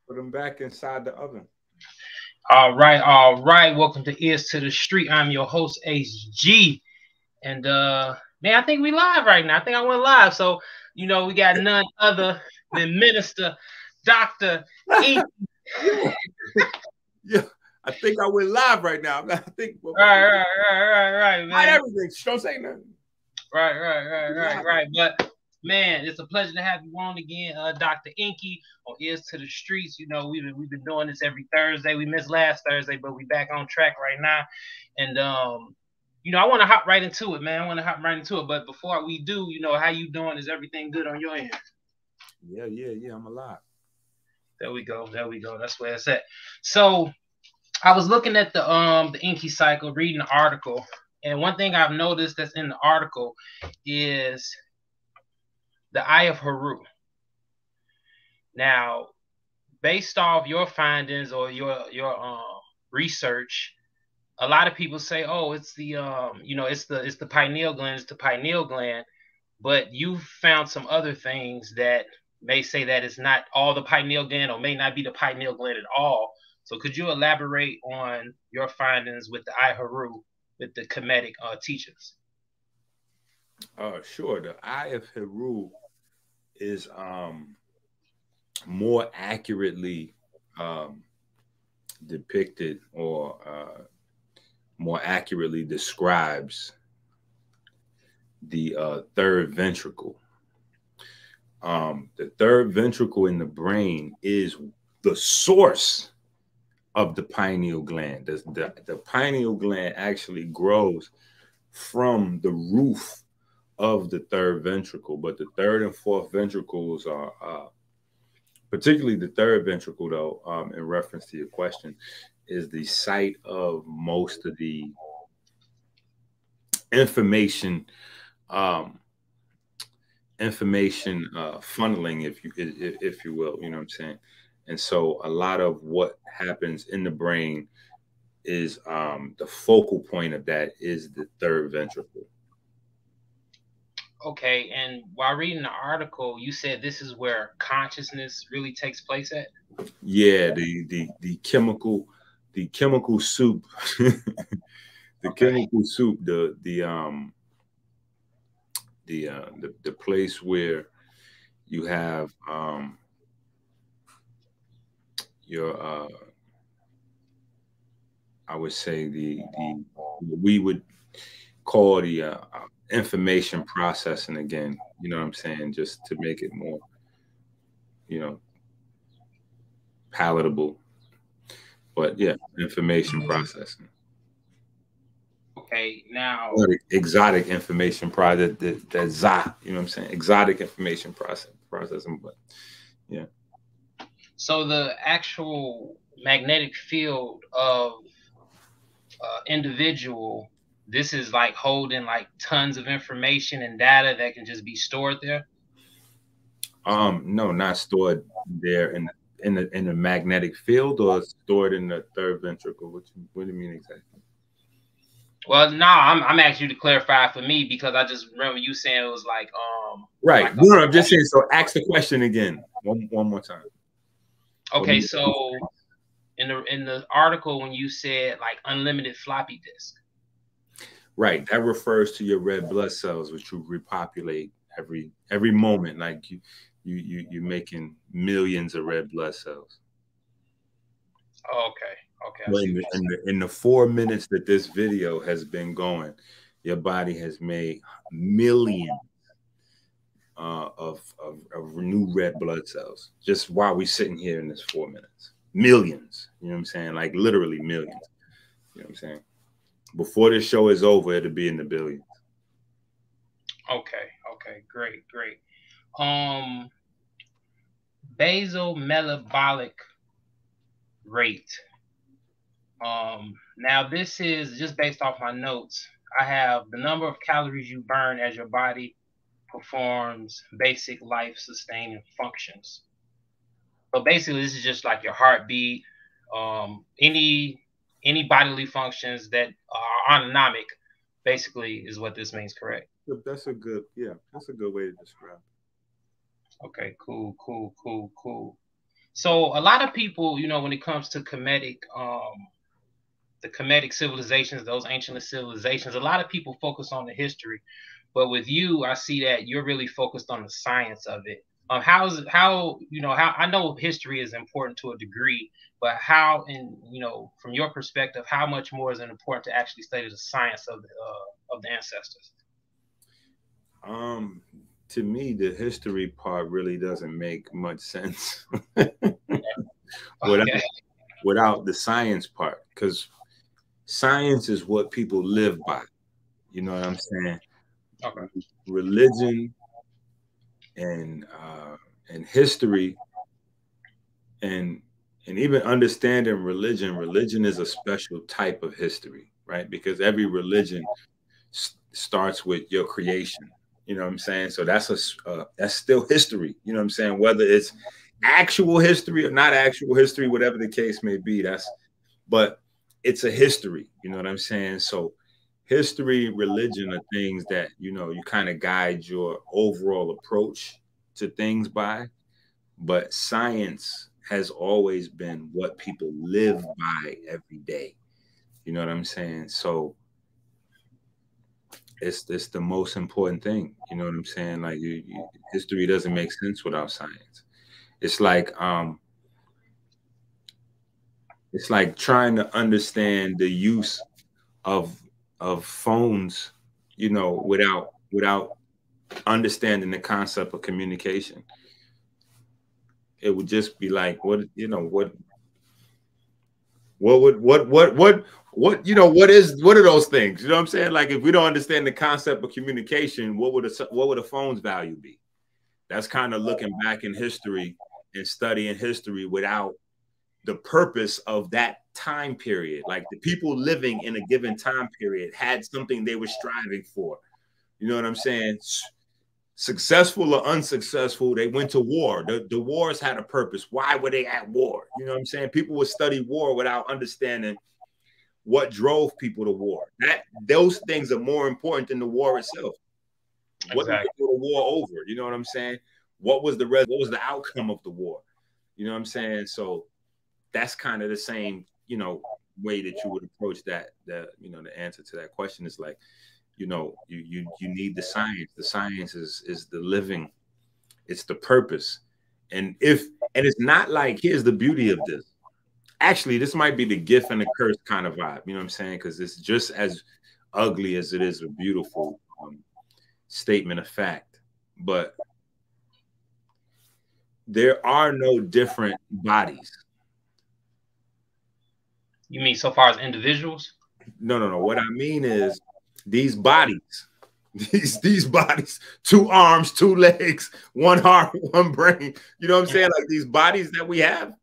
Put them back inside the oven. All right, all right. Welcome to Ears to the Street. I'm your host, HG. And man, I think we live right now. I think I went live. So, we got none other than Minister Dr. Enqi. Yeah, yeah. I think I went live right now. I think Right, not man. everything. Just don't say nothing. Right. But man, it's a pleasure to have you on again, Dr. Enqi on Ears to the Streets. We've been doing this every Thursday. We missed last Thursday, but we back on track right now. And I want to hop right into it, man. I want to hop right into it. But before we do, how you doing? Is everything good on your end? Yeah. I'm alive. There we go. That's where it's at. So I was looking at the Enqi cycle, reading the article, and one thing I've noticed that's in the article is the Eye of Heru. Now, based off your findings or your research, a lot of people say, "Oh, it's the it's the pineal gland, it's the pineal gland," but you found some other things that may say that it's not all the pineal gland or may not be the pineal gland at all. So, could you elaborate on your findings with the Eye Heru with the Kemetic teachings? Sure. The Eye of Heru is more accurately um, depicted or more accurately describes the third ventricle. The third ventricle in the brain is the source of the pineal gland. The pineal gland actually grows from the roof of the third ventricle, but the third and fourth ventricles are, particularly the third ventricle, though, in reference to your question, is the site of most of the information, um, funneling, if you will. You know what I'm saying? And so, a lot of what happens in the brain is the focal point of that is the third ventricle. Okay, and while reading the article, you said this is where consciousness really takes place at. Yeah, the chemical soup, the Okay, chemical soup, the place where you have your I would say the we would call the information processing again. You know what I'm saying? Just to make it more, you know, palatable. But yeah, information processing. okay. Now, Exotic information process that za, you know what I'm saying? Exotic information processing. But yeah. so the actual magnetic field of individual, this is like holding like tons of information and data that can just be stored there. No, not stored there in the magnetic field or stored in the third ventricle. What do you mean exactly? Well, no, I'm asking you to clarify for me because I just remember you saying it was Right. like No, I'm just saying. So ask the question again. One more time. What do okay, you- so in the article when you said like unlimited floppy disk. Right. That refers to your red blood cells, which you repopulate every moment. Like you're making millions of red blood cells. Okay, I Well, see in what the, you're in saying. the in the 4 minutes that this video has been going, your body has made millions of new red blood cells just while we're sitting here in this 4 minutes. Millions. You know what I'm saying? Like literally millions. You know what I'm saying? Before this show is over, it'll be in the billions. Okay, great. Um, basal metabolic rate. Now this is just based off my notes. I have the number of calories you burn as your body performs basic life sustaining functions. So basically, this is just like your heartbeat, any bodily functions that are autonomic. Basically, is what this means. Correct? That's a good way to describe it. Okay, cool. So a lot of people, when it comes to Kemetic, the Kemetic civilizations, those ancient civilizations, a lot of people focus on the history. But with you, I see that you're really focused on the science of it. How I know history is important to a degree, but how, from your perspective, how much more is it important to actually study the science of the ancestors? To me, the history part really doesn't make much sense without Okay. without the science part, because science is what people live by. You know what I'm saying? Okay. Religion and history and even understanding religion. Religion is a special type of history, right? Because every religion starts with your creation. You know what I'm saying? So that's still history. You know what I'm saying? Whether it's actual history or not actual history, whatever the case may be, but it's a history. You know what I'm saying? So history, religion are things that you kind of guide your overall approach to things by. But science has always been what people live by every day. You know what I'm saying? So it's the most important thing. You know what I'm saying? Like history doesn't make sense without science. It's like um it's like trying to understand the use of phones, without understanding the concept of communication. It would just be like what would what are those things? You know what I'm saying? Like if we don't understand the concept of communication, what would a phone's value be? That's kind of looking back in history and studying history without the purpose of that time period. Like the people living in a given time period had something they were striving for. You know what I'm saying? Successful or unsuccessful, they went to war. The wars had a purpose. Why were they at war? You know what I'm saying? People would study war without understanding what drove people to war. Those things are more important than the war itself. What did Exactly. they go to war over? You know what I'm saying? What was the outcome of the war? You know what I'm saying? So that's kind of the same, way that you would approach the answer to that question is like, you need the science. The science is the living, it's the purpose. And it's not like, here's the beauty of this. Actually, this might be the gift and the curse kind of vibe. You know what I'm saying? Because it's just as ugly as it is a beautiful statement of fact. But there are no different bodies. You mean so far as individuals? No. What I mean is these bodies, these bodies, two arms, two legs, one heart, one brain. You know what I'm saying? Like these bodies that we have.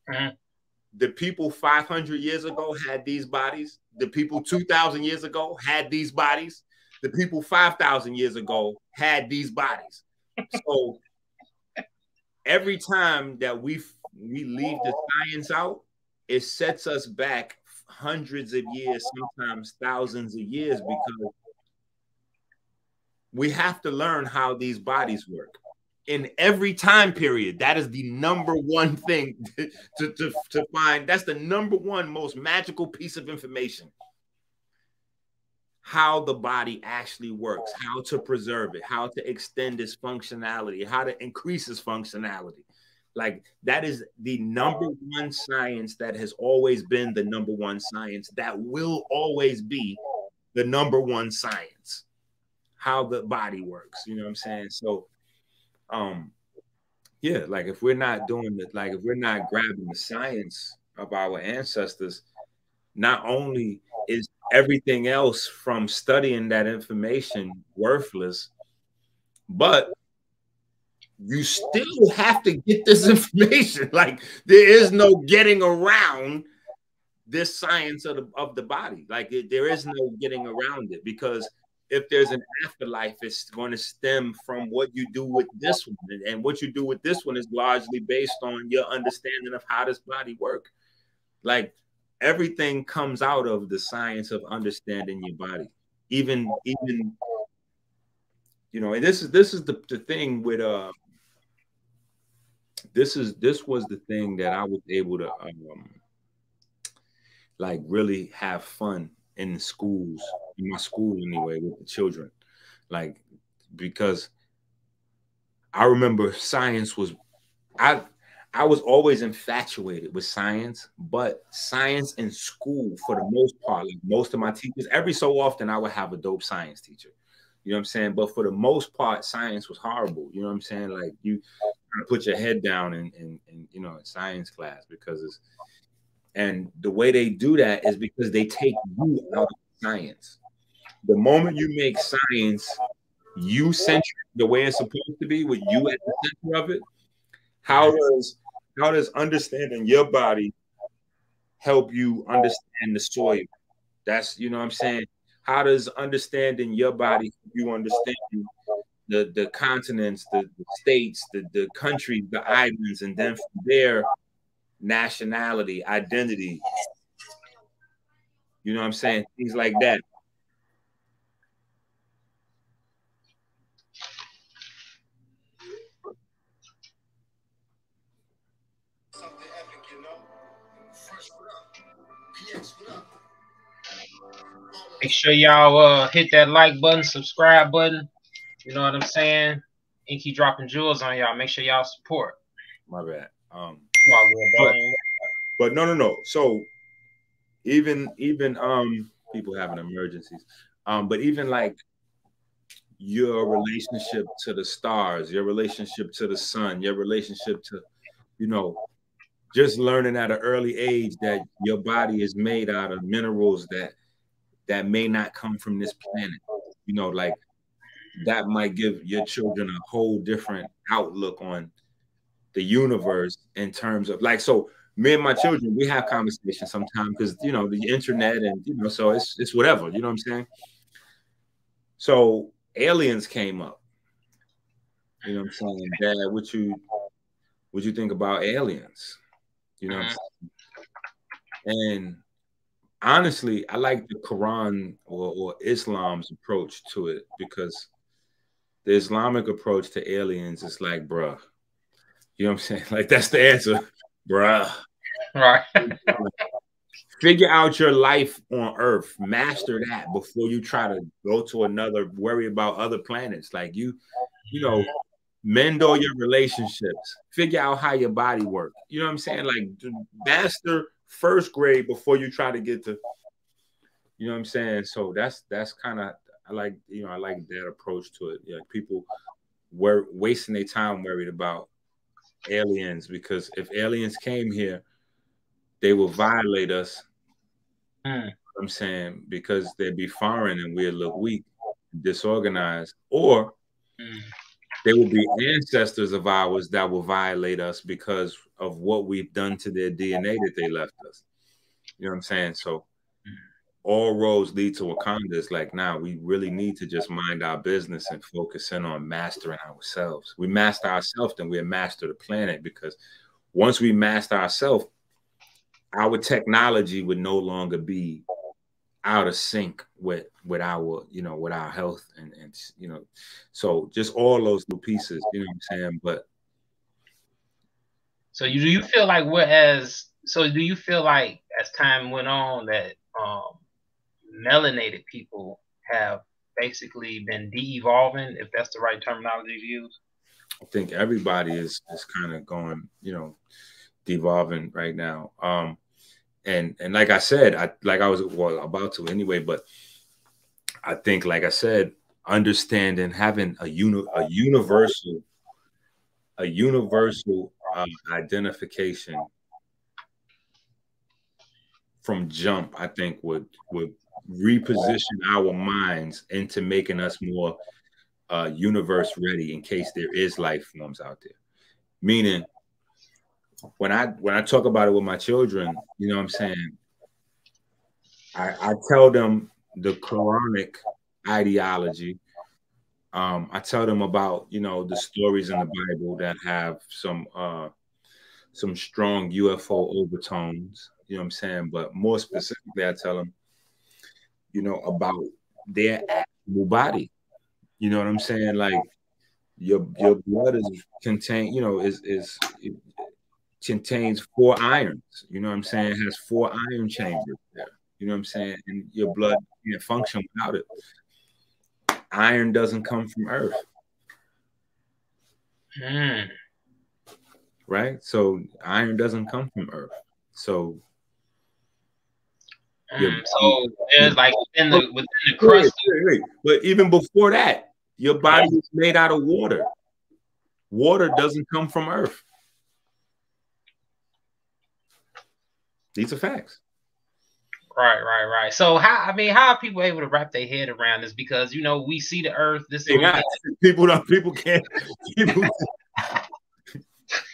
Mhm. The people 500 years ago had these bodies. The people 2,000 years ago had these bodies. The people 5,000 years ago had these bodies. So every time that we leave the science out, it sets us back hundreds of years, sometimes thousands of years, because we have to learn how these bodies work. In every time period, that is the number one thing to find. That's the number one most magical piece of information. How the body actually works, how to preserve it, how to extend its functionality, how to increase its functionality. Like that is the number one science that has always been the number one science that will always be the number one science. How the body works, you know what I'm saying? So um yeah, like if we're not doing it, like if we're not grabbing the science of our ancestors, not only is everything else from studying that information worthless, but you still have to get this information. Like there is no getting around this science of the body. Like there is no getting around it, because if there's an afterlife, it's going to stem from what you do with this one, and what you do with this one is largely based on your understanding of how this body works. Like everything comes out of the science of understanding your body. Even and this is the thing with this was the thing that I was able to like really have fun in the schools, in my school anyway, with the children. Like, because I remember science was I I was always infatuated with science, but science in school for the most part, like most of my teachers, every so often I would have a dope science teacher. You know what I'm saying? But for the most part, science was horrible. You know what I'm saying? Like you put your head down in you know, in science class because it's, and the way they do that is because they take you out of science. The moment you make science you centric, the way it's supposed to be, with you at the center of it, how does understanding your body help you understand the soil? That's, you know what I'm saying. How does understanding your body help you understand the continents, the states, the countries, the islands, and then from there, nationality, identity. You know what I'm saying? Things like that. Make sure y'all hit that like button, subscribe button. You know what I'm saying? Enqi dropping jewels on y'all. Make sure y'all support. My bad. But no. So even people having emergencies. But even like your relationship to the stars, your relationship to the sun, your relationship to, you know, just learning at an early age that your body is made out of minerals that may not come from this planet. You know, like that might give your children a whole different outlook on the universe in terms of like, so me and my children, we have conversations sometimes because, you know, the internet and, you know, so it's whatever, you know what I'm saying? So aliens came up, you know what I'm saying? Dad, what you think about aliens? You know what I'm saying? And honestly, I like the Quran or Islam's approach to it because the Islamic approach to aliens is like, bruh, you know what I'm saying? Like, that's the answer, bruh. right. Figure out your life on Earth, master that before you try to go to another, worry about other planets. Like you know, mend all your relationships, figure out how your body works. You know what I'm saying? Like master first grade before you try to get to, you know what I'm saying? So that's kind of, I like, you know, I like that approach to it. Yeah, people were wasting their time worried about aliens because if aliens came here, they will violate us. You know what I'm saying, because they'd be foreign and we'd look weak, disorganized, or they will be ancestors of ours that will violate us because of what we've done to their DNA that they left us. You know what I'm saying? So all roads lead to Wakanda. Is like, now we really need to just mind our business and focus in on mastering ourselves. We master ourselves, then we'll master the planet, because once we master ourselves, our technology would no longer be out of sync with our, you know, with our health and you know, so just all those little pieces, you know what I'm saying? But so do you feel like do you feel like as time went on that melanated people have basically been de-evolving, if that's the right terminology to use? I think everybody is kind of going, you know, devolving right now. And like I said, I was about to anyway, but I think, like I said, understanding, having a universal identification from jump, I think would reposition our minds into making us more universe ready in case there is life forms out there. Meaning, when I talk about it with my children, you know what I'm saying, I tell them the Quranic ideology. I tell them about, you know, the stories in the Bible that have some strong UFO overtones. You know what I'm saying? But more specifically, I tell them, you know, about their actual body. You know what I'm saying? Like your blood is contain, you know, it contains 4 irons. You know what I'm saying? It has 4 iron chambers there. You know what I'm saying? And your blood can't function without it. Iron doesn't come from earth. Right? So iron doesn't come from earth. So so there's like within the crust. But even before that, your body is made out of water. Water doesn't come from earth. These are facts. Right. So how are people able to wrap their head around this? Because you know we see the earth. People can't.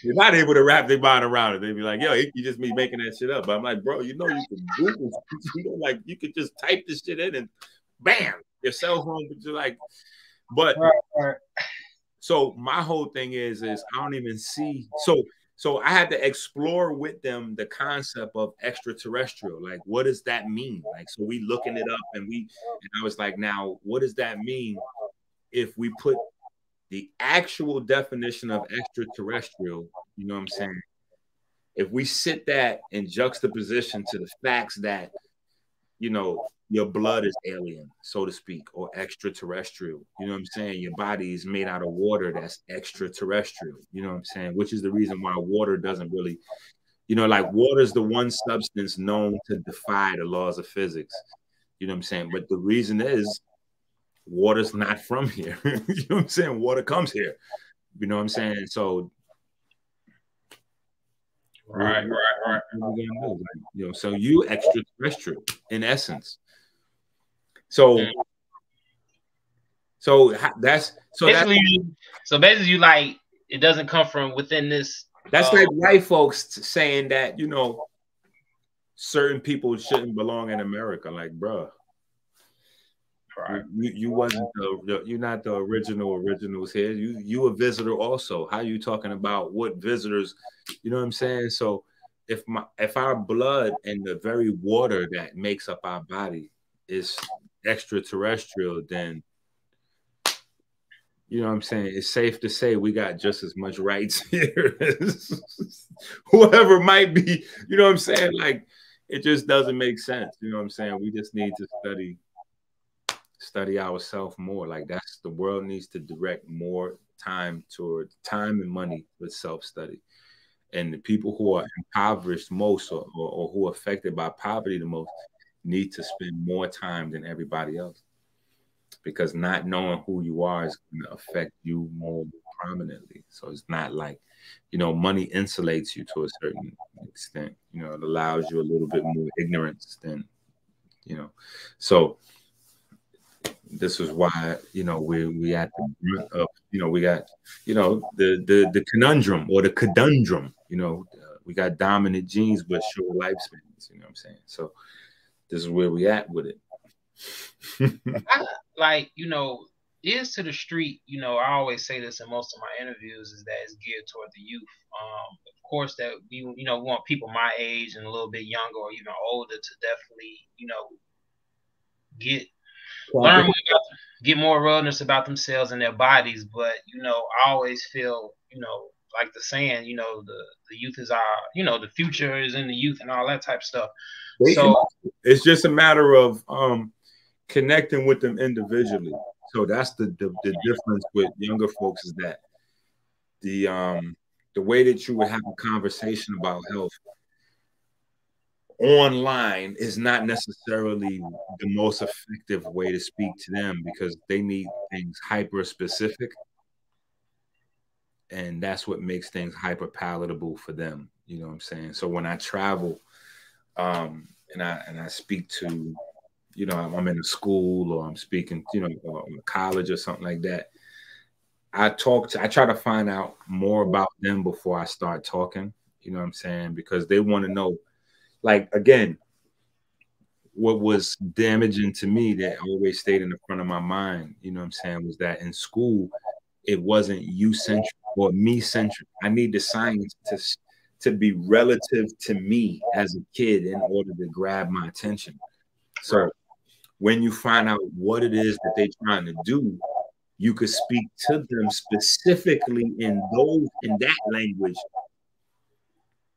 You're not able to wrap their mind around it. They be like, "Yo, you just me making that shit up." But I'm like, bro, you know you can Google. You know, like you could just type this shit in and bam, your cell phone. But you're like, but so my whole thing is I don't even see. So I had to explore with them the concept of extraterrestrial. Like, what does that mean? Like, so we looking it up and I was like, now, what does that mean if we put the actual definition of extraterrestrial, you know what I'm saying? If we sit that in juxtaposition to the facts that, you know, your blood is alien, so to speak, or extraterrestrial. You know what I'm saying? Your body is made out of water that's extraterrestrial. You know what I'm saying? Which is the reason why water doesn't really, you know, like water is the one substance known to defy the laws of physics. You know what I'm saying? But the reason is water's not from here. You know what I'm saying? Water comes here. You know what I'm saying? So right. You know, so you extraterrestrial in essence. So that's basically you like it doesn't come from within this. That's like white folks saying that, you know, certain people shouldn't belong in America. Like, bruh, you wasn't you're not the originals here. You a visitor also. How you talking about what visitors? You know what I'm saying? So if our blood and the very water that makes up our body is extraterrestrial, then you know what I'm saying? It's safe to say we got just as much rights here as whoever might be. You know what I'm saying? Like, it just doesn't make sense. You know what I'm saying? We just need to study ourselves more. Like, that's the world needs to direct more time and money with self-study. And the people who are impoverished most or who are affected by poverty the most need to spend more time than everybody else. Because not knowing who you are is going to affect you more prominently. So it's not like, you know, money insulates you to a certain extent. You know, it allows you a little bit more ignorance than, you know. So this is why, you know, we at the brunt of, you know, we got, you know, the conundrum or the conundrum, you know, we got dominant genes but short lifespans, you know what I'm saying? So this is where we at with it. Like, you know, ears to the street, you know, I always say this in most of my interviews is that it's geared toward the youth. Of course that we want people my age and a little bit younger or even older to definitely, you know, get more awareness about themselves and their bodies. But, you know, I always feel, you know, like the saying, you know, the youth is our, you know, the future is in the youth and all that type of stuff. So it's just a matter of connecting with them individually. So that's the difference with younger folks is that the way that you would have a conversation about health online is not necessarily the most effective way to speak to them because they need things hyper specific. And that's what makes things hyper palatable for them. You know what I'm saying? So when I travel and I speak to, you know, I'm in a school or I'm speaking, you know, or college or something like that. I try to find out more about them before I start talking, you know what I'm saying? Because they want to know, like, again, what was damaging to me that always stayed in the front of my mind, you know what I'm saying, was that in school, it wasn't you-centric or me-centric. I need the science to be relative to me as a kid in order to grab my attention. So when you find out what it is that they're trying to do, you could speak to them specifically in that language.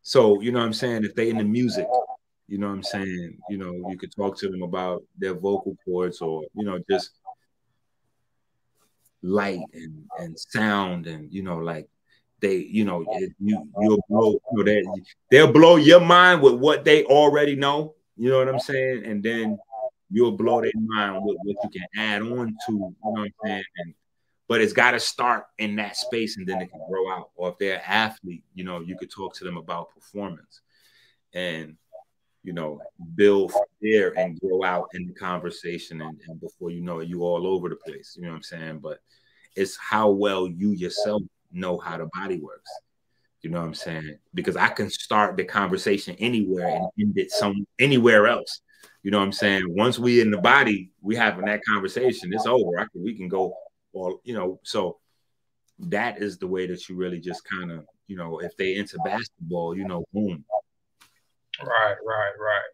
So, you know what I'm saying? If they in the music, you know what I'm saying? You know, you could talk to them about their vocal cords, or, you know, just light and sound, and, you know, like they, you know, you'll blow, you know, they'll blow your mind with what they already know, you know what I'm saying? And then you'll blow their mind with what you can add on to, you know what I'm saying? But it's got to start in that space, and then it can grow out. Or if they're an athlete, you know, you could talk to them about performance, and, you know, build from there and grow out in the conversation. And before you know it, you all over the place, you know what I'm saying? But it's how well you yourself know how the body works. You know what I'm saying? Because I can start the conversation anywhere and end it anywhere else. You know what I'm saying? Once we in the body, we having that conversation, it's over. We can go, or, you know, so that is the way that you really just kind of, you know, if they into basketball, you know, boom. Right.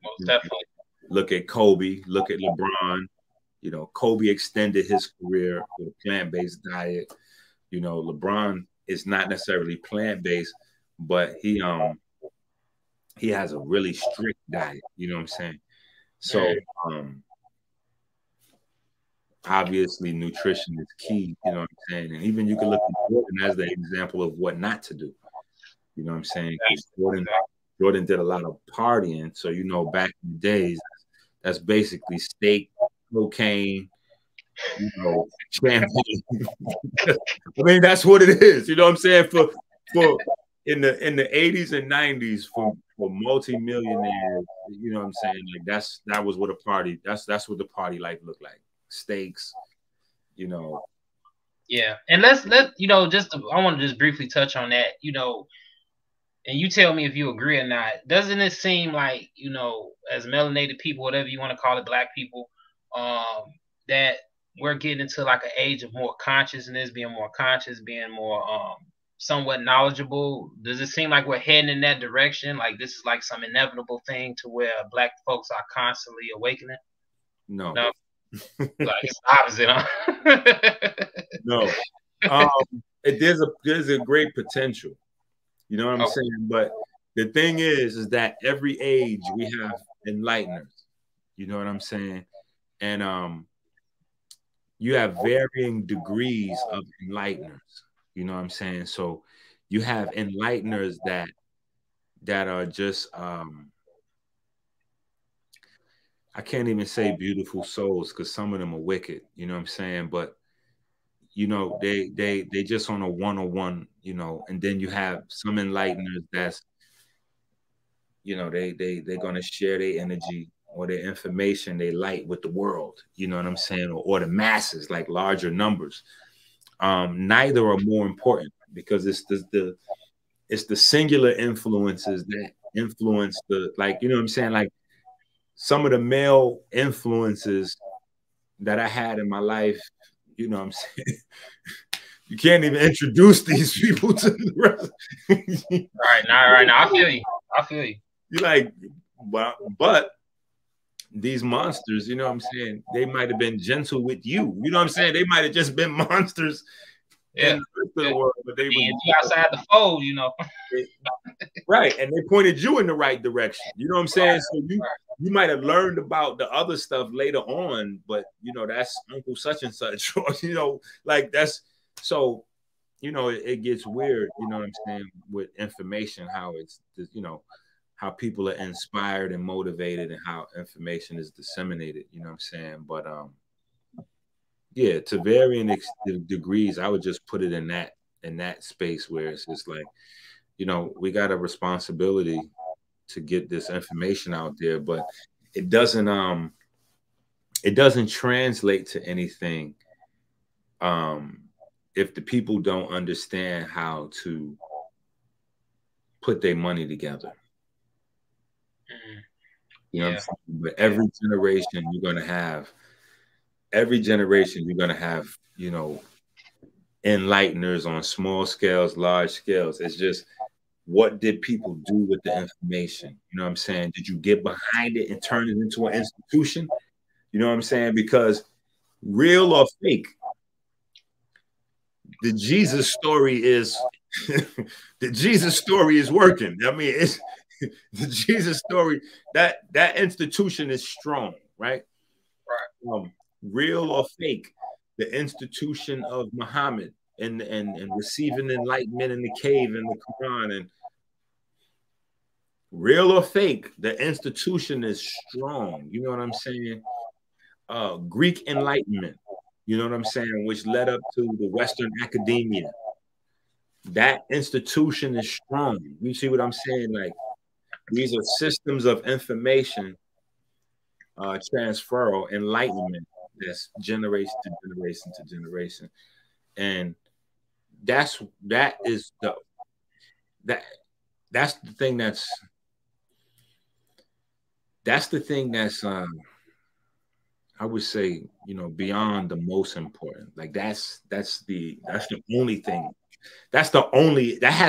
Most definitely. Look at Kobe, look at LeBron. You know, Kobe extended his career with a plant-based diet. You know, LeBron is not necessarily plant-based, but he has a really strict diet, you know what I'm saying? So obviously nutrition is key, you know what I'm saying? And even you can look at Jordan as the example of what not to do. You know what I'm saying? Jordan did a lot of partying. So, you know, back in the days, that's basically steak, cocaine, you know, champagne. I mean, that's what it is. You know what I'm saying? For in the 80s and 90s, for multi-millionaires, you know what I'm saying? Like that was what a party. That's what the party life looked like. Steaks, you know. Yeah, and let's you know, I want to just briefly touch on that. You know, and you tell me if you agree or not. Doesn't it seem like, you know, as melanated people, whatever you want to call it, black people, that we're getting into like an age of more consciousness, being more conscious, being more somewhat knowledgeable? Does it seem like we're heading in that direction? Like this is like some inevitable thing to where black folks are constantly awakening? No. Like it's opposite, huh? No. There's a great potential. You know what I'm saying? But the thing is that every age we have enlighteners. You know what I'm saying? And you have varying degrees of enlighteners. You know what I'm saying? So you have enlighteners that are just I can't even say beautiful souls, because some of them are wicked, you know what I'm saying? But, you know, they just on a one-on-one, you know. And then you have some enlighteners that's, you know, they're gonna share their energy or their information, they light with the world, you know what I'm saying, or the masses, like larger numbers. Neither are more important, because it's the singular influences that influence the, like, you know what I'm saying, like some of the male influences that I had in my life, you know what I'm saying? You can't even introduce these people to the rest. Right now. I feel you. You're like, but these monsters, you know what I'm saying? They might have been gentle with you. You know what I'm saying? They might have just been monsters in the rest of the world, but they were outside the fold, you know. Right, and they pointed you in the right direction. You know what I'm saying? So you might have learned about the other stuff later on, but, you know, that's Uncle such and such, you know, like that's so, you know, it gets weird, you know what I'm saying, with information, how it's, you know, how people are inspired and motivated, and how information is disseminated, you know what I'm saying? But yeah, to varying degrees, I would just put it in that space where it's just like, you know, we got a responsibility to get this information out there, but it doesn't translate to anything if the people don't understand how to put their money together. You know what I'm saying? But every generation you're gonna have, you know, enlighteners on small scales, large scales. It's just, what did people do with the information? You know what I'm saying? Did you get behind it and turn it into an institution? You know what I'm saying? Because real or fake, the Jesus story is the Jesus story is working. I mean, it's the Jesus story. That institution is strong, right? Real or fake, the institution of Muhammad and receiving enlightenment in the cave in the Quran, and real or fake, the institution is strong. You know what I'm saying? Greek Enlightenment, you know what I'm saying, which led up to the Western academia. That institution is strong. You see what I'm saying? Like, these are systems of information transfer or enlightenment that's generation to generation to generation. And that's the thing that's I would say, you know, beyond the most important. Like that's the only thing. That has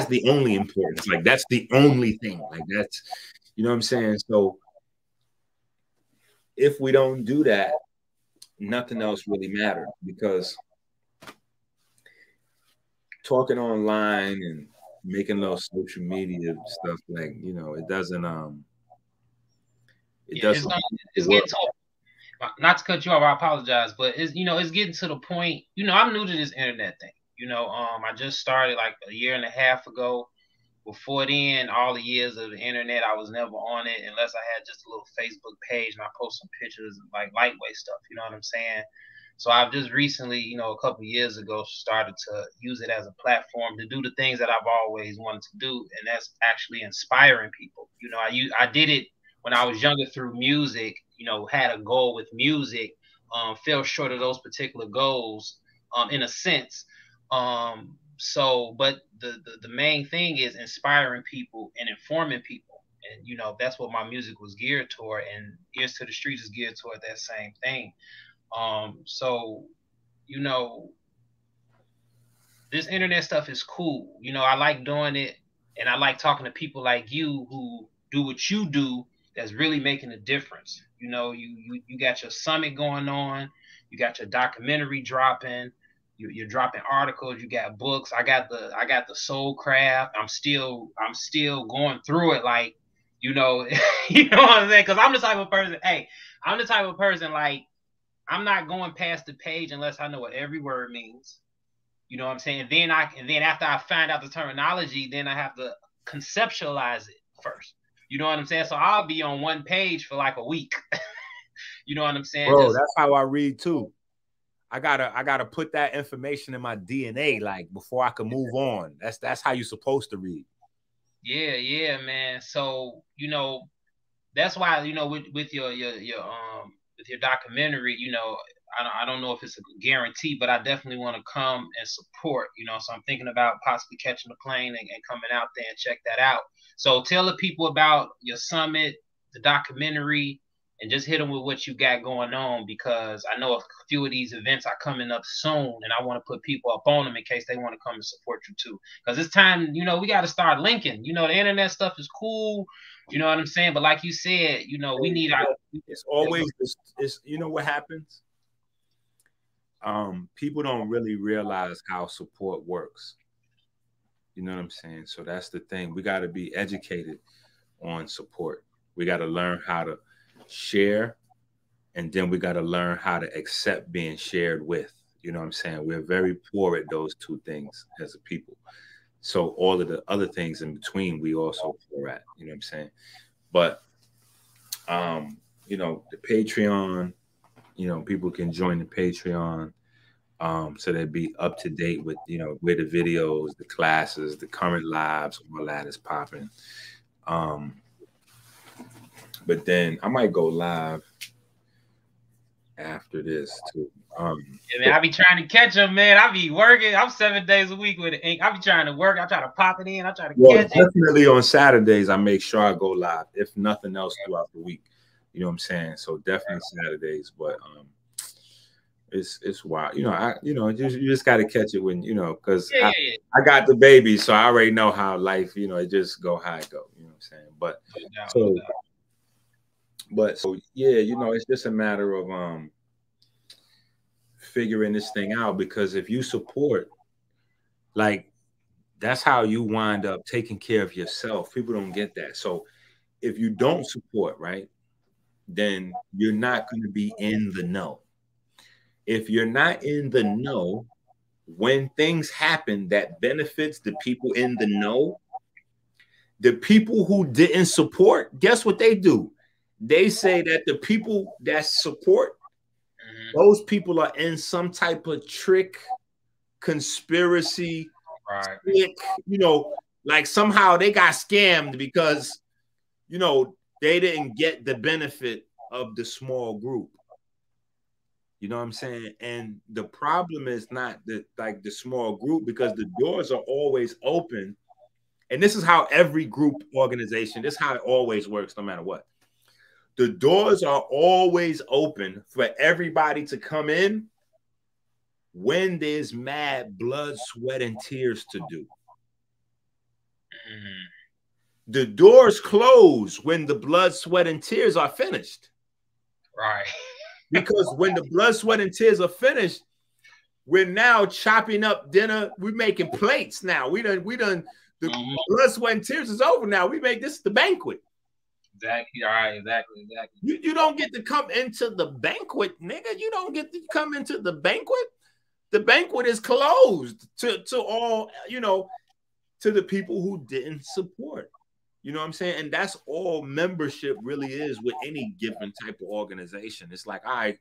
the only importance. Like that's the only thing. Like that's, you know what I'm saying? So if we don't do that, nothing else really matters, because talking online and making those social media stuff, like, you know, it doesn't it's getting to, not to cut you off, I apologize, but it's, you know, it's getting to the point, you know, I'm new to this internet thing. You know, I just started like a year and a half ago. Before then, all the years of the internet, I was never on it unless I had just a little Facebook page and I post some pictures and like lightweight stuff. You know what I'm saying? So I've just recently, you know, a couple of years ago, started to use it as a platform to do the things that I've always wanted to do, and that's actually inspiring people. You know, I did it when I was younger through music. You know, had a goal with music, fell short of those particular goals, in a sense. So, but the main thing is inspiring people and informing people. And, you know, that's what my music was geared toward, and Ears to the Streets is geared toward that same thing. So, you know, this internet stuff is cool. You know, I like doing it, and I like talking to people like you who do what you do that's really making a difference. You know, you got your summit going on, you got your documentary dropping, you're dropping articles, you got books. I got the Soul Craft. I'm still going through it, like, you know, you know what I'm saying? Because I'm the type of person, hey, I'm the type of person, like, I'm not going past the page unless I know what every word means. You know what I'm saying? Then after I find out the terminology, then I have to conceptualize it first. You know what I'm saying? So I'll be on one page for like a week. You know what I'm saying? Bro, that's how I read too. I gotta put that information in my DNA, like, before I can move on. That's how you're supposed to read. Yeah, man. So, you know, that's why, you know, with your documentary, you know, I don't know if it's a guarantee, but I definitely want to come and support, you know. So I'm thinking about possibly catching a plane and coming out there and check that out. So tell the people about your summit, the documentary, and just hit them with what you got going on, because I know a few of these events are coming up soon, and I want to put people up on them in case they want to come and support you too. Because it's time, you know, we got to start linking. You know, the internet stuff is cool. You know what I'm saying? But like you said, you know, we need our. It's always it's you know what happens? People don't really realize how support works. You know what I'm saying? So that's the thing. We got to be educated on support. We got to learn how to share, and then we got to learn how to accept being shared with. You know what I'm saying? We're very poor at those two things as a people. So all of the other things in between, we also poor at. You know what I'm saying? But you know, the Patreon, you know, people can join the Patreon, so they'd be up to date with, you know, where the videos, the classes, the current lives, all that is popping. But then I might go live after this too. Yeah, man, I be trying to catch them, man. I be working. I'm 7 days a week with Enqi. I be trying to work. I try to pop it in. I try to catch it. Definitely on Saturdays, I make sure I go live, if nothing else, throughout the week. You know what I'm saying? So definitely Saturdays, but it's wild. You know, you just got to catch it when, you know, because I got the baby, so I already know how life, you know, it just go how it go. You know what I'm saying? But so yeah, you know, it's just a matter of figuring this thing out, because if you support, Like, that's how you wind up taking care of yourself. People don't get that. So if you don't support, right, then you're not going to be in the know. If you're not in the know, when things happen that benefits the people in the know, the people who didn't support, guess what they do? They say that the people that support, those people are in some type of trick, conspiracy, Right. trick, like somehow they got scammed because, they didn't get the benefit of the small group. You know what I'm saying? And the problem is not the small group, because the doors are always open. And this is how every group organization, this is how it always works, no matter what. The doors are always open for everybody to come in when there's mad blood, sweat, and tears to do. The doors close when the blood, sweat, and tears are finished. Right. Because when the blood, sweat, and tears are finished, we're now chopping up dinner. We're making plates now. We done the blood, sweat, and tears is over now. We make this the banquet. Exactly. All right. Exactly. You don't get to come into the banquet, nigga. You don't get to come into the banquet. The banquet is closed to all, to the people who didn't support. You know what I'm saying? And that's all membership really is with any given type of organization. It's like, all right,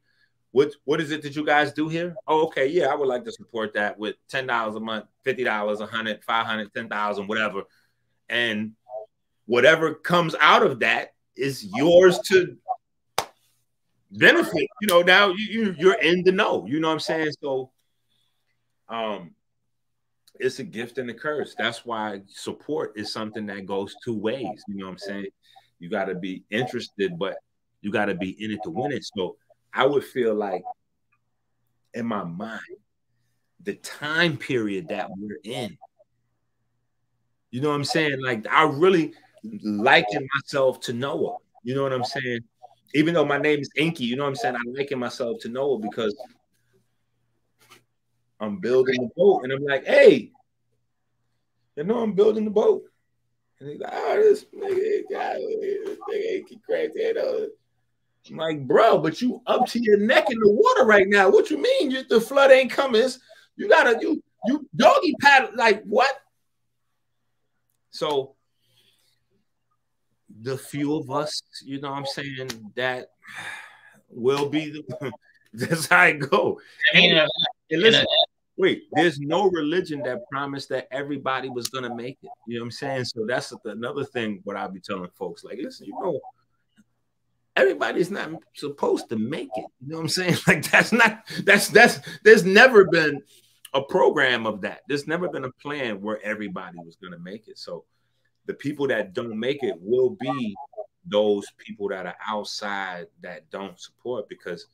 what is it that you guys do here? Oh, okay, yeah, I would like to support that with $10 a month, $50, $100, $500, $10,000, whatever. And whatever comes out of that is yours to benefit. Now you're in the know. You know what I'm saying? So it's a gift and a curse. That's why support is something that goes two ways. You know what I'm saying? You got to be interested, but you got to be in it to win it. So I would feel like, in my mind, the time period that we're in, you know what I'm saying? Like, I really liken myself to Noah. You know what I'm saying? Even though my name is Enqi, you know what I'm saying? I liken myself to Noah because I'm building the boat, and I'm like, hey, I'm building the boat. And he's like, oh, this nigga ain't crazy. I'm like, bro, but you up to your neck in the water right now. What you mean? The flood ain't coming. You gotta, you doggy paddle, like what? So the few of us, you know what I'm saying, that will be that's how it go. And listen, wait, there's no religion that promised that everybody was gonna make it. You know what I'm saying? So that's another thing what I'll be telling folks. Like, listen, everybody's not supposed to make it. You know what I'm saying? Like, that's there's never been a program of that. There's never been a plan where everybody was gonna make it. So the people that don't make it will be those people that are outside that don't support, because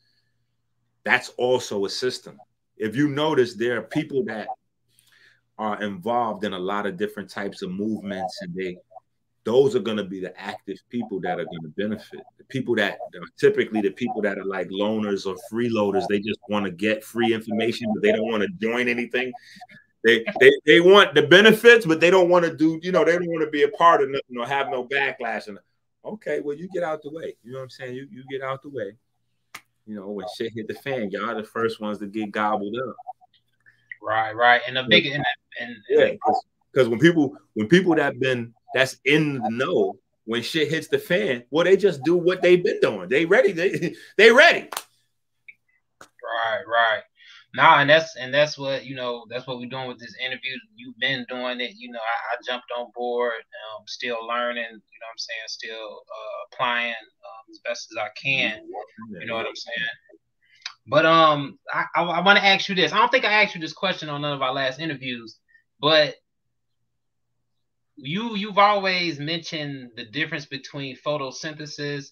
that's also a system. If you notice, there are people that are involved in a lot of different types of movements, and those are going to be the active people that are going to benefit. The people that are typically the people that are like loners or freeloaders. They just want to get free information, but they don't want to join anything. They want the benefits, but they don't want to do, they don't want to be a part of nothing or have no backlash. And okay, well, you get out the way. You know what I'm saying? You get out the way. When shit hit the fan, y'all are the first ones to get gobbled up. Right. And the big because when people that's in the know, when shit hits the fan, well, they just do what they've been doing. They ready. They ready. Right. Nah, and that's what that's what we're doing with this interview. You've been doing it. I jumped on board. Still learning. You know what I'm saying? Still applying as best as I can. You know what I'm saying? But I want to ask you this. I don't think I asked you this question on none of our last interviews, but you've always mentioned the difference between photosynthesis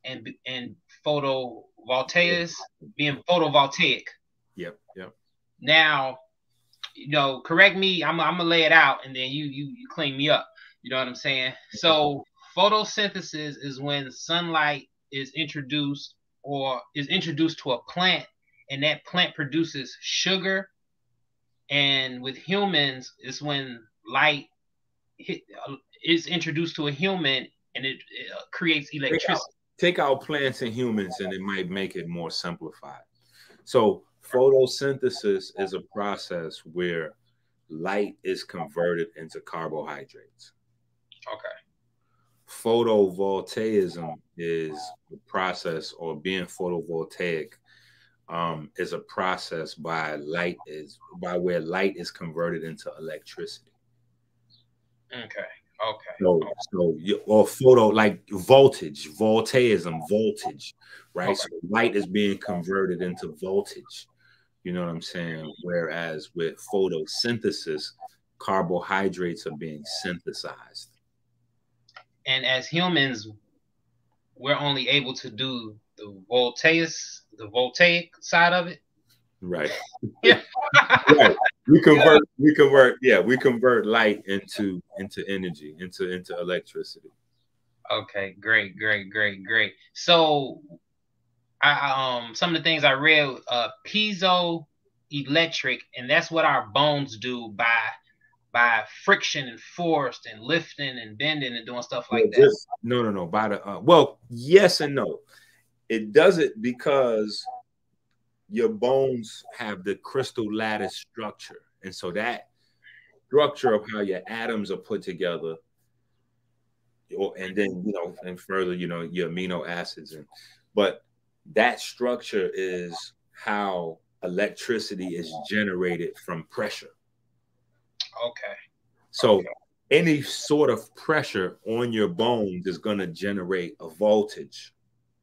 and photovoltaics being photovoltaic. Yep. Now, correct me. I'm gonna lay it out, and then you clean me up. You know what I'm saying? So photosynthesis is when sunlight is introduced to a plant, and that plant produces sugar And with humans, it's when light is introduced to a human, and it creates electricity. Take out plants and humans, and it might make it more simplified. So photosynthesis is a process where light is converted into carbohydrates. Okay. Photovoltaism is the process, or being photovoltaic is a process by where light is converted into electricity. Okay. Or photo, like voltage, voltaism, voltage, right? Okay. So light is being converted into voltage. You know what I'm saying? Whereas with photosynthesis, carbohydrates are being synthesized. And as humans, we're only able to do the voltaic side of it. Right. Yeah. Right. We convert light into energy, into electricity. Okay, great. So some of the things I read, piezoelectric, and that's what our bones do by friction and force and lifting and bending and doing stuff like that. No. By the well, yes and no. It does it because your bones have the crystal lattice structure, and so that structure of how your atoms are put together, and then and further, your amino acids, but that structure is how electricity is generated from pressure. Okay. So any sort of pressure on your bones is going to generate a voltage,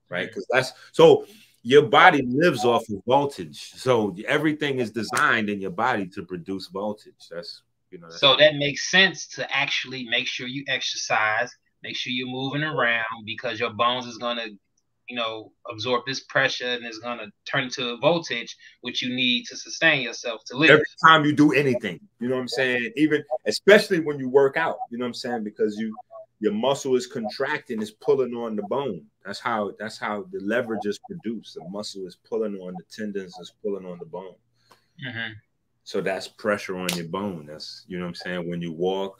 right? Because that's so your body lives off of voltage. So everything is designed in your body to produce voltage. That's so that makes sense to actually make sure you exercise, make sure you're moving around, because your bones is going to absorb this pressure, and it's going to turn into a voltage, which you need to sustain yourself to live. Every time you do anything, you know what I'm saying? Even especially when you work out, you know what I'm saying? Because your muscle is contracting, is pulling on the bone. That's how the leverage is produced. The muscle is pulling on the tendons, is pulling on the bone. Mm-hmm. So that's pressure on your bone. That's what I'm saying, when you walk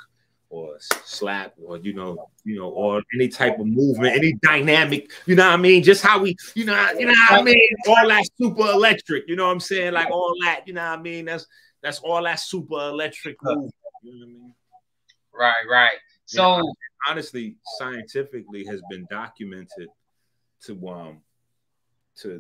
or slap, or or any type of movement, any dynamic, what I mean? Just how we, what I mean? All that super electric, what I'm saying? Like all that, what I mean? That's all that super electric movement. You know what I mean? Right. So honestly, scientifically has been documented to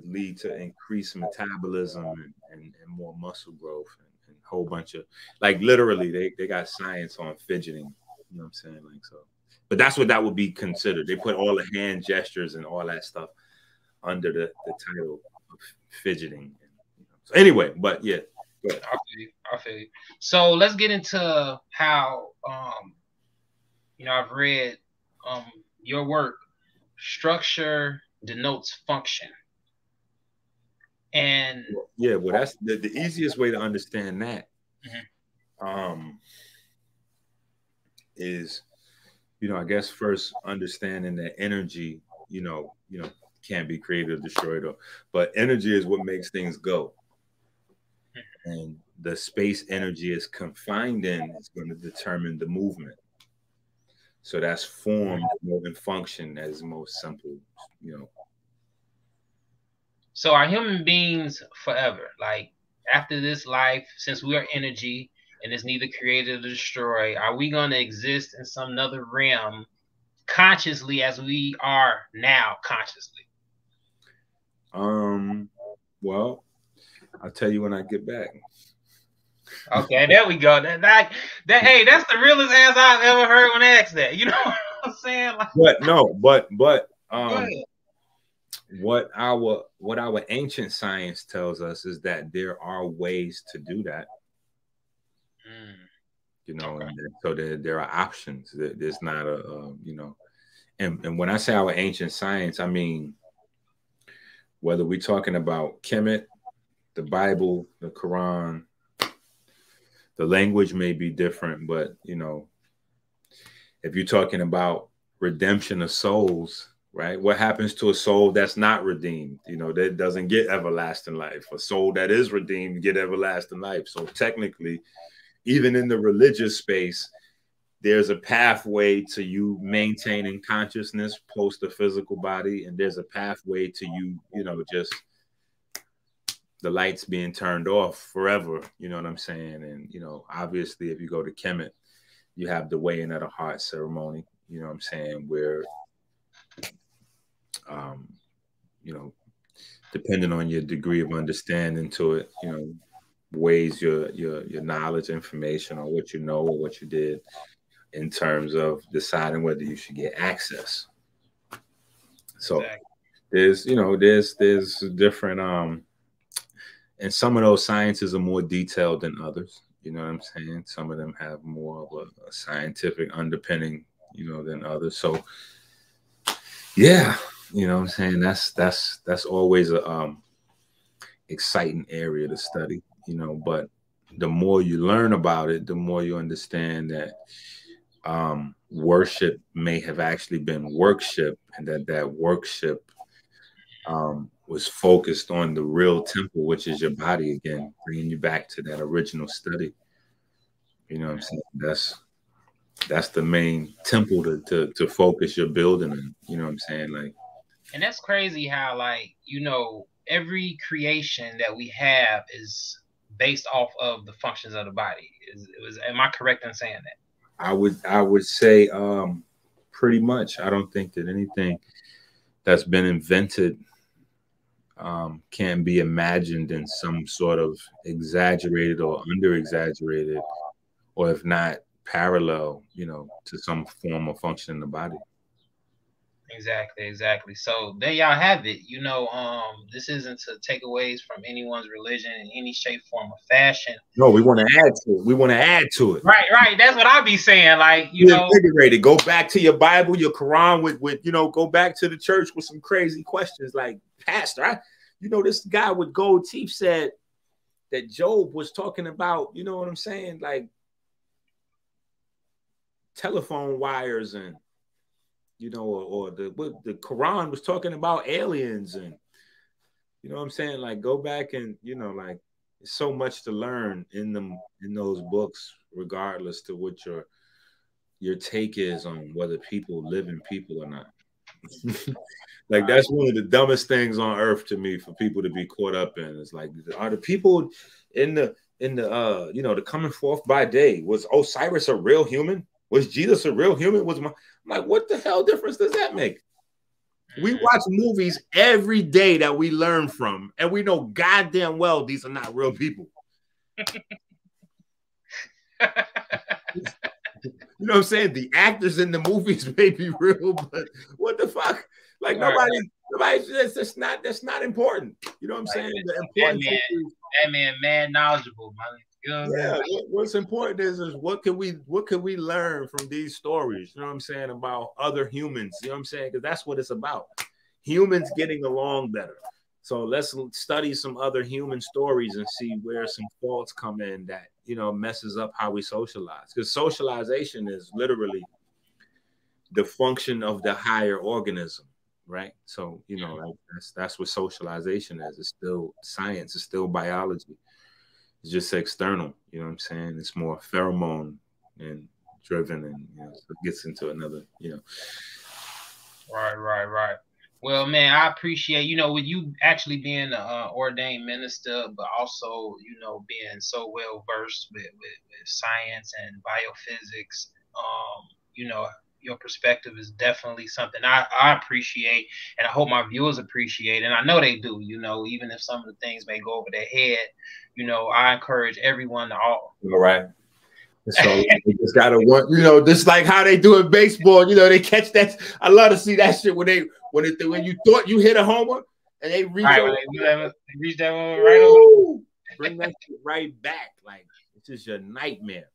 lead to increased metabolism and more muscle growth and a whole bunch of, like, literally they got science on fidgeting, you know what I'm saying? Like, so, but that's what that would be considered. They put all the hand gestures and all that stuff under the title of fidgeting. So anyway, but yeah, go ahead. I feel you. So let's get into how I've read your work. Structure denotes function. And well, that's the easiest way to understand that. Is I guess first understanding that energy can't be created or destroyed, but energy is what makes things go, and the space energy is confined in is going to determine the movement. So that's form more than function, as most simple, So are human beings forever? Like, after this life, since we are energy and it's neither created or destroyed, are we going to exist in some other realm consciously as we are now consciously? Well, I'll tell you when I get back. Okay, there we go. Hey, that's the realest answer I've ever heard when asked that. You know what I'm saying? Like, what our ancient science tells us is that there are ways to do that. Okay. And so there are options. There's not a and when I say our ancient science, I mean whether we're talking about Kemet, the Bible, the Quran. The language may be different, but if you're talking about redemption of souls, right? What happens to a soul that's not redeemed? You know, that doesn't get everlasting life. A soul that is redeemed get everlasting life. So technically, even in the religious space, there's a pathway to you maintaining consciousness post the physical body, and there's a pathway to you, you know, just the lights being turned off forever. You know what I'm saying? And, you know, obviously, if you go to Kemet, you have the weighing of the heart ceremony, you know what I'm saying, where, you know, depending on your degree of understanding to it, you know, weighs your knowledge, information, or what you know or what you did in terms of deciding whether you should get access. So Exactly. there's, you know, there's different and some of those sciences are more detailed than others. You know what I'm saying? Some of them have more of a scientific underpinning, you know, than others. So yeah, you know what I'm saying? That's always a exciting area to study, you know, but the more you learn about it, the more you understand that worship may have actually been worship, and that worship was focused on the real temple, which is your body, again, bringing you back to that original study. You know what I'm saying? That's the main temple to focus your building in. You know what I'm saying? Like, And that's crazy how, like, you know, every creation that we have is based off of the functions of the body. Am I correct in saying that? I would say pretty much. I don't think that anything that's been invented can be imagined in some sort of exaggerated or under exaggerated, or if not parallel, you know, to some form of function in the body. Exactly, exactly. So there y'all have it. You know, this isn't to take away from anyone's religion in any shape, form, or fashion. No, we want to add to it. We want to add to it. Right, right. That's what I be saying. Like, you know, invigorated. Go back to your Bible, your Quran with you know, go back to the church with some crazy questions like, Pastor, you know, this guy with gold teeth said that Job was talking about, you know what I'm saying, like telephone wires, and you know, or the Quran was talking about aliens, and you know what I'm saying, like go back and, you know, like there's so much to learn in those books, regardless to what your take is on whether people live in people or not. Like that's one of the dumbest things on earth to me, for people to be caught up in. It's like, are the people in the you know, the coming forth by day, was Osiris a real human? Was Jesus a real human? I'm like, what the hell difference does that make? We watch movies every day that we learn from, and we know goddamn well these are not real people. You know what I'm saying? The actors in the movies may be real, but what the fuck? Like nobody, that's not important. You know what I'm saying? The important that man, mad knowledgeable, man. You know what yeah, what's important is what can we learn from these stories? You know what I'm saying, about other humans? You know what I'm saying? Because that's what it's about. Humans getting along better. So let's study some other human stories and see where some faults come in that, you know, messes up how we socialize. Because socialization is literally the function of the higher organism, right? So, you know, like that's what socialization is. It's still science. It's still biology. It's just external. You know what I'm saying? It's more pheromone and driven, and you know, so it gets into another, you know. Right. Well, man, I appreciate, you know, with you actually being an ordained minister, but also, you know, being so well versed with science and biophysics. You know, your perspective is definitely something I appreciate, and I hope my viewers appreciate, and I know they do. You know, even if some of the things may go over their head, you know, I encourage everyone to all right. So you just gotta want, you know, just like how they do in baseball. You know, they catch that. I love to see that shit when you thought you hit a homer and they reach over, they reach that one right over. Bring that shit right back. Like it's just your nightmare.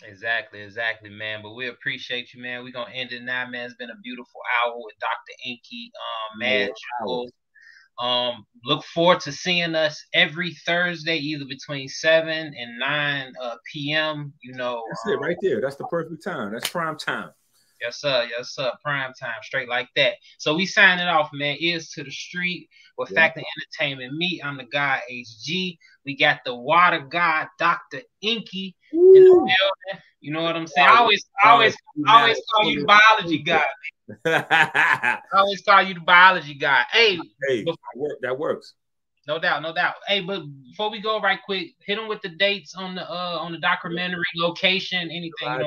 Exactly, man. But we appreciate you, man. We're gonna end it now, man. It's been a beautiful hour with Dr. Enqi. Man, look forward to seeing us every Thursday, either between 7 and 9 p.m. You know, that's it right there. That's the perfect time. That's prime time. Yes, sir. Prime time, straight like that. So we signing off, man. Ears to the street with Factor Entertainment. Me, I'm the guy HG. We got the water god, Dr. Enqi, in the building. You know what I'm saying? I always call you the biology guy. I always call you the biology guy. Hey, that works. No doubt, no doubt. Hey, but before we go, right quick, hit them with the dates on the documentary, location, anything. You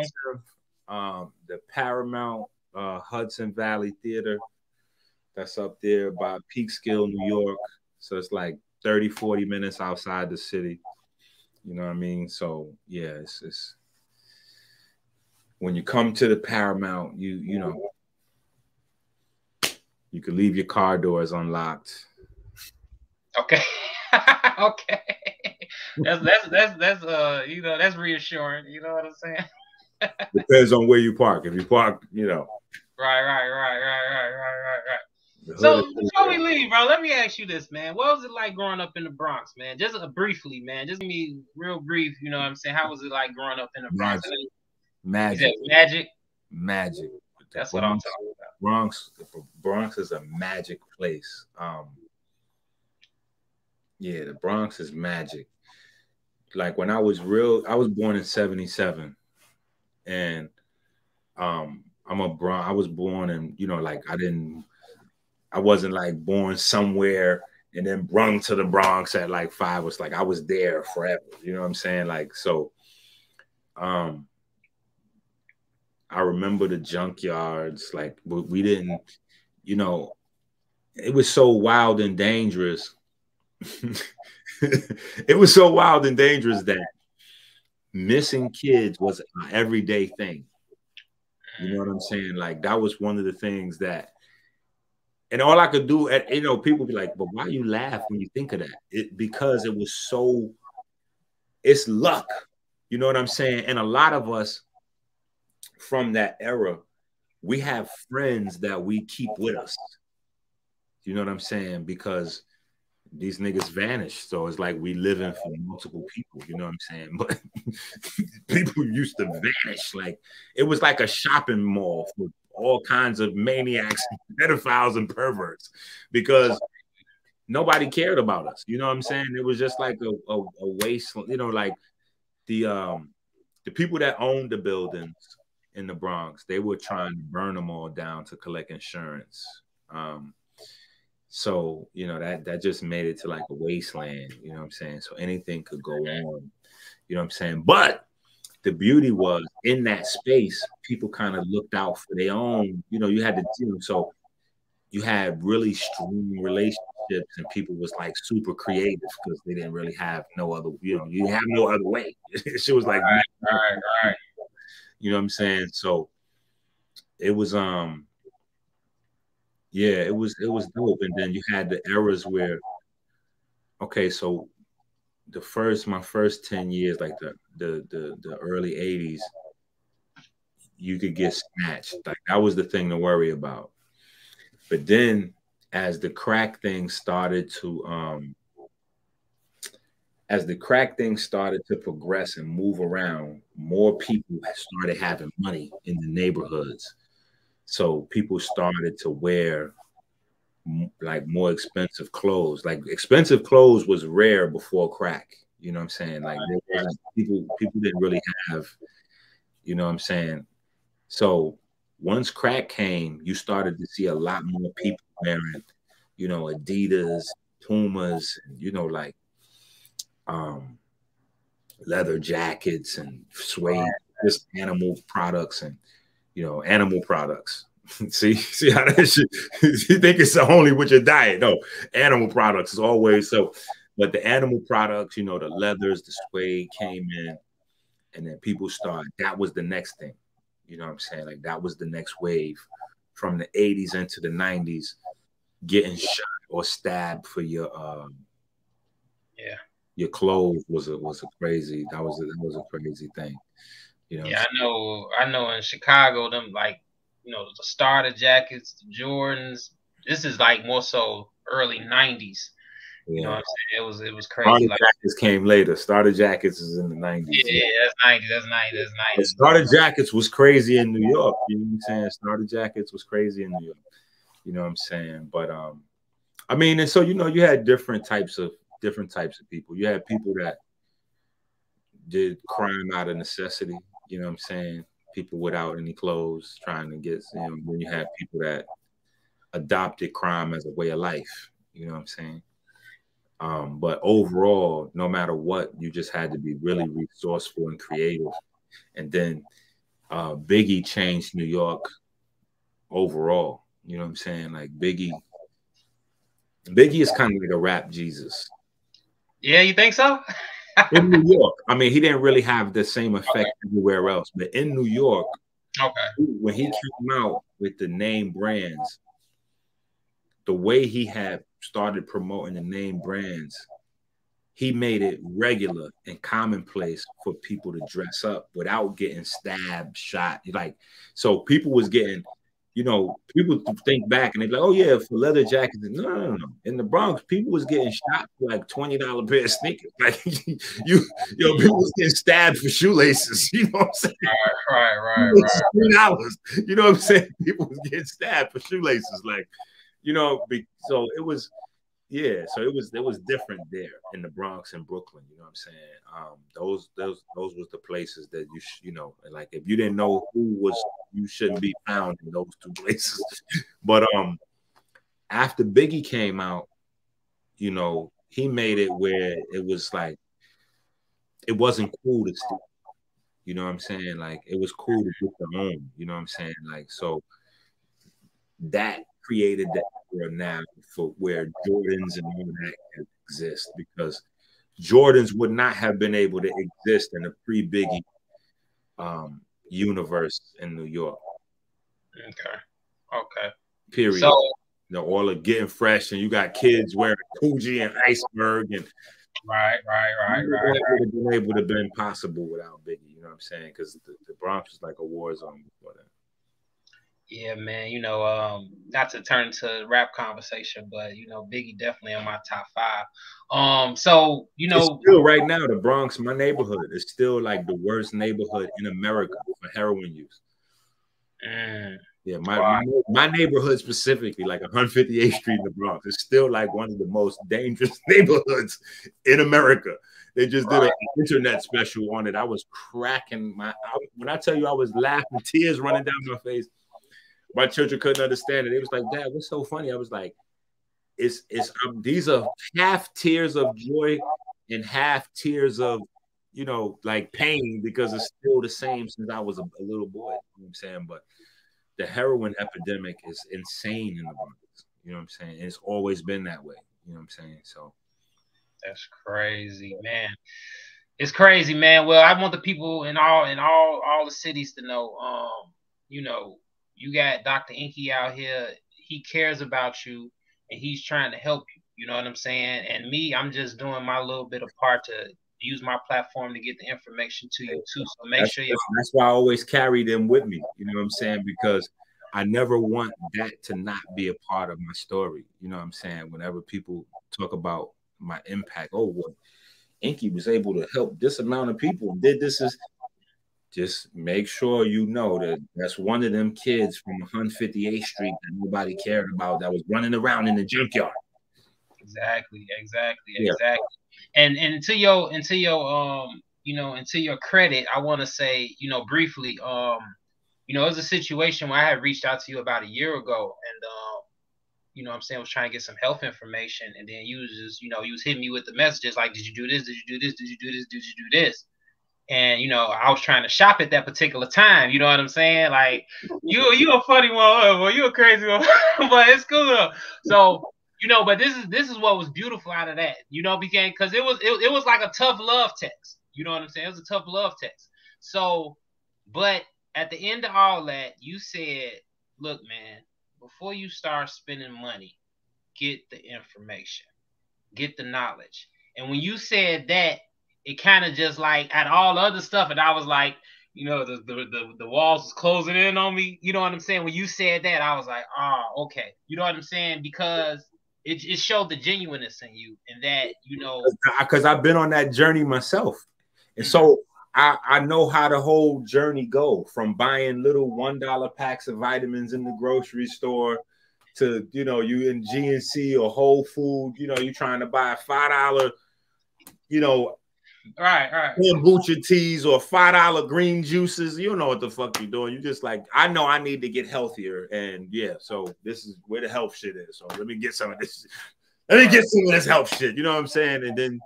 know? The Paramount Hudson Valley Theater. That's up there by Peekskill, New York. So it's like 30, 40 minutes outside the city. You know what I mean? So yeah, it's when you come to the Paramount, you know, you can leave your car doors unlocked. Okay. Okay. That's you know, that's reassuring. You know what I'm saying? Depends on where you park. If you park, you know. Right. So before we leave, bro, let me ask you this, man. What was it like growing up in the Bronx, man? Just briefly, man. Just give me real brief. You know what I'm saying? How was it like growing up in the Bronx? Magic. Magic. That's what I'm talking about. Bronx is a magic place. Yeah, the Bronx is magic. Like when I was born in 77, and I was born in, you know, like I wasn't like born somewhere and then brung to the Bronx at like 5. It's like I was there forever. You know what I'm saying? Like, so I remember the junkyards. Like we didn't, you know, it was so wild and dangerous. It was so wild and dangerous that missing kids was an everyday thing. You know what I'm saying? Like that was one of the things that, and all I could do, you know, people be like, but why you laugh when you think of that? Because it was so, it's luck. You know what I'm saying? And a lot of us from that era, we have friends that we keep with us. You know what I'm saying? Because these niggas vanished. So it's like we living for multiple people, you know what I'm saying? But people used to vanish. Like it was like a shopping mall for all kinds of maniacs, pedophiles, and perverts, because nobody cared about us. You know what I'm saying? It was just like a waste, you know, like the people that owned the buildings in the Bronx, they were trying to burn them all down to collect insurance. So, you know, that just made it to like a wasteland, you know what I'm saying? So anything could go on, you know what I'm saying? But the beauty was in that space, people kind of looked out for their own, you know, you had to do, so you had really strong relationships and people was like super creative because they didn't really have no other, you know, you have no other way. She was like, right. You know what I'm saying? So it was, yeah, it was dope. And then you had the eras where, okay, so my first 10 years, like the early 80s, you could get snatched. Like that was the thing to worry about. But then as the crack thing started to progress and move around, more people started having money in the neighborhoods. So people started to wear like more expensive clothes. Like expensive clothes was rare before crack. You know what I'm saying? Like people didn't really have, you know what I'm saying? So once crack came, you started to see a lot more people wearing, you know, Adidas, Pumas, you know, like leather jackets and suede, just animal products and, you know, animal products. see how that shit, you think it's only with your diet. No, animal products is always so. But the animal products, you know, the leathers, the suede came in, and then people started, that was the next thing. You know what I'm saying? Like that was the next wave from the 80s into the 90s, getting shot or stabbed for your clothes was a crazy, that was a crazy thing. You know? Yeah, I know in Chicago, them like, you know, the starter jackets, the Jordans. This is like more so early 90s. You know Yeah. what I'm saying? It was crazy. Starter Like, jackets came later. Starter jackets is in the 90s. yeah, that's 90s. That's 90s. That's But 90s. starter jackets was crazy in New York. You know what I'm saying? Starter jackets was crazy in New York. You know what I'm saying? But I mean, and so you had different types of people. You had people that did crime out of necessity. You know what I'm saying? People without any clothes trying to get. Then you had people that adopted crime as a way of life. You know what I'm saying? But overall, no matter what, you just had to be really resourceful and creative. And then Biggie changed New York overall. You know what I'm saying? Like Biggie is kind of like a rap Jesus. Yeah, you think so? In New York, I mean, he didn't really have the same effect everywhere else, but in New York, when he came out with the name brands, the way he had started promoting the name brands, he made it regular and commonplace for people to dress up without getting stabbed, shot. Like, so people was getting, people think back and they're like, oh yeah, for leather jackets. No. In the Bronx, people was getting shot for like $20 pair of sneakers. Like, people was getting stabbed for shoelaces. You know what I'm saying? Right. $3. You know what I'm saying? People was getting stabbed for shoelaces. Like, so it was. Yeah, so it was different there in the Bronx and Brooklyn. You know what I'm saying? Those was the places that like if you didn't know who was, you shouldn't be found in those two places. But after Biggie came out, he made it where it was like it wasn't cool to steal. You know what I'm saying? Like it was cool to get the own. You know what I'm saying? Like so that created the era now for where Jordans and all that can exist, because Jordans would not have been able to exist in a pre-Biggie universe in New York. Okay. Period. So all of getting fresh, and you got kids wearing Coogee and Iceberg, and right. Would have been able to been possible without Biggie. You know what I'm saying? Because the Bronx was like a war zone before that. Yeah, man. Not to turn to rap conversation, but Biggie definitely in my top 5. So it's still right now the Bronx, my neighborhood, is still like the worst neighborhood in America for heroin use. Yeah, my neighborhood specifically, like 158th Street in the Bronx, is still like one of the most dangerous neighborhoods in America. They just did an internet special on it. I was cracking when I tell you I was laughing, tears running down my face. My children couldn't understand it. It was like, Dad, what's so funny? I was like, these are half tears of joy and half tears of, like pain, because it's still the same since I was a little boy. You know what I'm saying? But the heroin epidemic is insane in the Bronx. You know what I'm saying? It's always been that way. You know what I'm saying? So that's crazy, man. It's crazy, man. Well, I want the people in all the cities to know, you got Dr. Enqi out here. He cares about you and he's trying to help you. You know what I'm saying? And me, I'm just doing my little bit of part to use my platform to get the information to you too. So make sure that's why I always carry them with me. You know what I'm saying? Because I never want that to not be a part of my story. You know what I'm saying? Whenever people talk about my impact, well, Enqi was able to help this amount of people and did this, just make sure you know that that's one of them kids from 158th Street that nobody cared about, that was running around in the junkyard. Exactly. And to your credit, I want to say, briefly, it was a situation where I had reached out to you about a year ago, and what I'm saying, was trying to get some health information, and then you was just, you was hitting me with the messages like, did you do this? Did you do this? Did you do this? Did you do this? And I was trying to shop at that particular time. You know what I'm saying? Like, you a funny one, boy. You a crazy one, but it's cool. So, but this is what was beautiful out of that. Because it was like a tough love text. You know what I'm saying? It was a tough love text. So, but at the end of all that, you said, look, man, before you start spending money, get the information, get the knowledge. And when you said that, it kind of just like at all other stuff, and I was like, the walls was closing in on me. You know what I'm saying? When you said that, I was like, oh, okay. You know what I'm saying? Because it showed the genuineness in you, and that, you know, because I've been on that journey myself, and so I know how the whole journey go, from buying little $1 packs of vitamins in the grocery store to, you know, you in GNC or Whole Food, you know, you trying to buy a $5, you know, right, kombucha teas or $5 green juices. You don't know what the fuck you're doing. You just like, I know I need to get healthier, and yeah, so this is where the health shit is. So let me get some of this. Let me get some of this health shit. You know what I'm saying? And then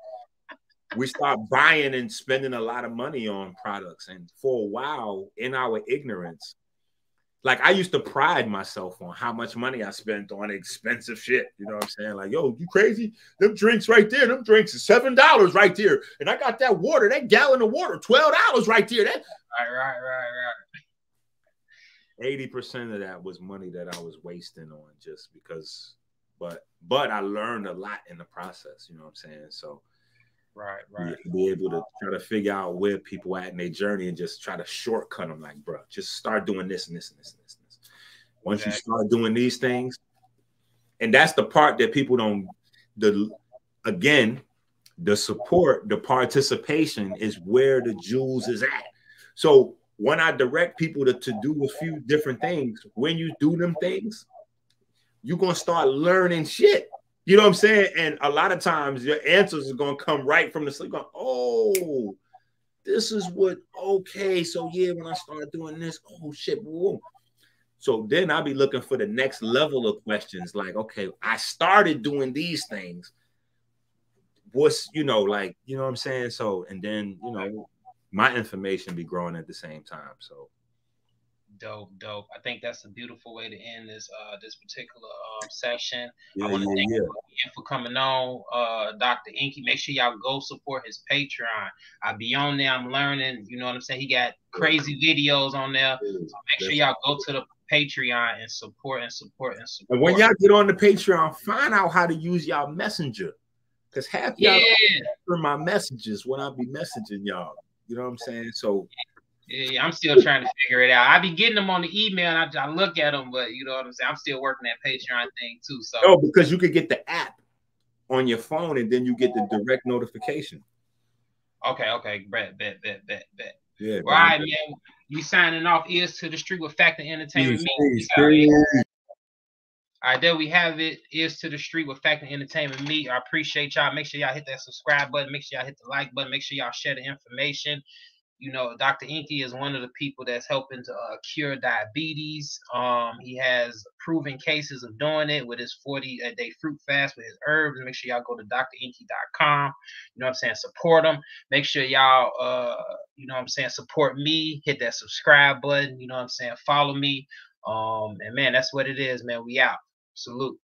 we start buying and spending a lot of money on products. And for a while, in our ignorance, like I used to pride myself on how much money I spent on expensive shit. You know what I'm saying? Like, yo, you crazy? Them drinks right there, them drinks is $7 right there. And I got that water, that gallon of water, $12 right there. That right. 80% of that was money that I was wasting on just because, but I learned a lot in the process. You know what I'm saying? So right. Be able to try to figure out where people at in their journey and just try to shortcut them. Like, bro, just start doing this and this and this and this. And this. Once you start doing these things, and that's the part that people don't. Again, the support, the participation is where the jewels is at. So when I direct people to do a few different things, when you do them things, you're gonna start learning shit. You know what I'm saying? And a lot of times your answers are going to come right from the sleep. Going, oh, this is what, okay. So yeah, when I start doing this, oh shit. Whoa. So then I'll be looking for the next level of questions. Like, okay, I started doing these things. What's, you know, like, you know what I'm saying? So, and then, you know, my information be growing at the same time. So. Dope. I think that's a beautiful way to end this this particular session. Yeah, I want to thank yeah. you again for coming on, Dr. Enqi. Make sure y'all go support his Patreon. I'll be on there. I'm learning. You know what I'm saying? He got crazy videos on there. So make sure y'all go to the Patreon and support. And when y'all get on the Patreon, find out how to use y'all messenger. Because half y'all for my messages when I be messaging y'all. You know what I'm saying? So yeah, I'm still trying to figure it out. I be getting them on the email and I look at them, but you know what I'm saying? I'm still working that Patreon thing too. So no, because you could get the app on your phone and then you get the direct notification. Okay. Bet. Yeah. All right, man. You signing off. Ears to the Street with Fact and Entertainment. All right, there we have it. Ears to the Street with Fact and Entertainment. Me. I appreciate y'all. Make sure y'all hit that subscribe button. Make sure y'all hit the like button. Make sure y'all share the information. You know, Dr. Enqi is one of the people that's helping to cure diabetes. He has proven cases of doing it with his 40-day fruit fast with his herbs. Make sure y'all go to drenqi.com. You know what I'm saying? Support him. Make sure y'all, you know what I'm saying, support me. Hit that subscribe button. You know what I'm saying? Follow me. And man, that's what it is, man. We out. Salute.